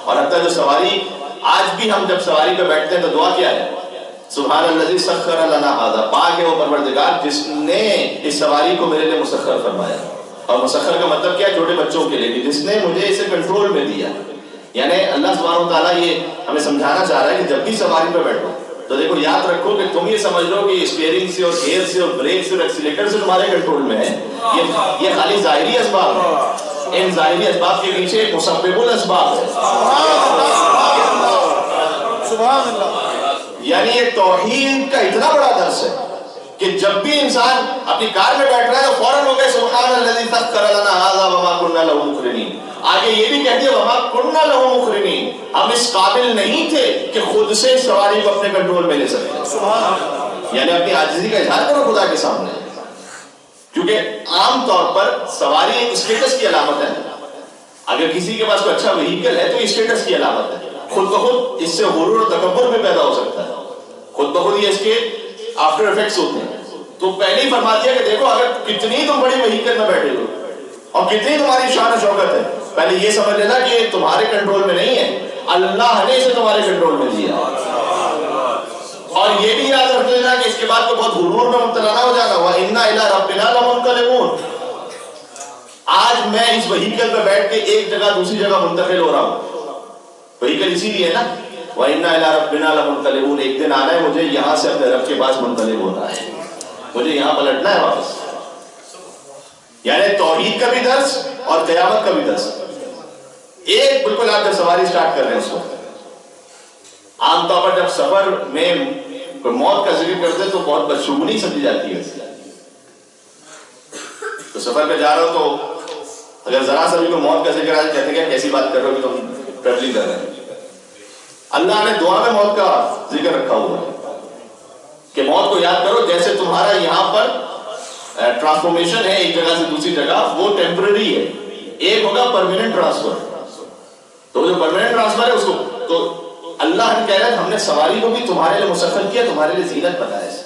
اور حتیٰ جو سواری آج بھی ہم جب سواری پہ بیٹھتے ہیں تو دعا کیا ہے؟ سبحان الذی سخر لنا ھذا، پاک ہے وہ پروردگار جس نے اس سواری کو میرے لیے مسخر فرمایا. اور مسخر کا مطلب کیا ہے؟ چھوٹے بچوں کے لیے کہ جس نے مجھے اسے کنٹرول میں دیا. یعنی اللہ سبحانہ وتعالیٰ یہ ہمیں سمجھانا چاہ رہا ہے کہ جب بھی سواری پہ بیٹھو تو دیکھو یاد رکھو کہ تم یہ سمجھ لو کہ اسٹیئرنگ سے اور گیئر سے اور بریک سے اور ایکسیلیٹر سے تمہارے کنٹرول میں ہے. یہ خالی ظاہری اسباب ہے. ان ظاہری اسباب کے پیچھے ایک مسبب الاسباب ہے. سبحان اللہ. یعنی یہ توحید کا اتنا بڑا درس ہے کہ جب بھی انسان اپنی کار میں بیٹھ رہا ہے تو فوراً ہو گئے سبحان الذی سخر لنا ھذا وما كنا له مقرنین. آگے یہ بھی کہہ دیا وما كنا له مقرنین، ہم اس قابل نہیں تھے کہ خود سے سواری کو اپنے کنٹرول میں لے سکتے. یعنی اپنی عاجزی کا اظہار کرو خدا کے سامنے. کیونکہ عام طور پر سواری ایک اسٹیٹس کی علامت ہے. اگر کسی کے پاس کوئی اچھا وہیکل ہے تو یہ اسٹیٹس کی علامت ہے. خود بخود اس سے غرور اور تکبر بھی پیدا ہو سکتا ہے. خود بخود یہ اس کے آفٹر افیکٹس ہوتے ہیں. تو پہلے ہی فرما دیا کہ دیکھو اگر کتنی تم بڑی وہیکل میں بیٹھے ہو اور کتنی تمہاری شان و شوکت ہے، پہلے یہ سمجھ لینا کہ یہ تمہارے کنٹرول میں نہیں ہے، اللہ نے اسے تمہارے کنٹرول میں دیا. اور یہ بھی یاد رکھ لینا کہ اس کے بعد تو بہت غرور میں مبتلا نہ ہو جانا. وَإِنَّا إِلَىٰ رَبِّنَا لَمُنْقَلِبُونَ. آج میں اس وہیکل پہ بیٹھ کے ایک جگہ دوسری جگہ منتقل ہو رہا ہوں. وہیکل اسی لیے نا وَإِنَّا إِلَىٰ رَبِّنَا لَمُنْقَلِبُونَ. ایک دن آنا ہے مجھے یہاں سے اپنے رب کے پاس منقلب ہونا ہے، مجھے یہاں پلٹنا ہے واپس. یعنی توحید کا بھی درس اور قیامت کا بھی درس. ایک بالکل آپ جب سواری سٹارٹ کر رہے ہیں اس کو عام طور پر جب سفر میں کوئی موت کا ذکر کرتے ہیں تو بہت بدشگونی سمجھی جاتی ہے. تو سفر پہ جا رہا ہو تو اگر ذرا سا بھی کوئی موت کا ذکر آئے کہتے ہیں کیسی بات کر رہے ہو کہ تم ٹریولنگ کر رہے ہیں. اللہ نے دعا میں موت کا ذکر رکھا ہوا ہے کہ موت کو یاد کرو جیسے تمہارا یہاں پر ٹرانسفارمیشن ہے ایک جگہ سے دوسری جگہ، وہ ٹیمپرری ہے. ایک ہوگا پرماننٹ ٹرانسفر. تو جو پرماننٹ ٹرانسفر ہے اس کو تو اللہ کہہ رہا ہے ہم نے سواری کو بھی تمہارے لیے مسخر کیا، تمہارے لیے زینت بنایا ہے.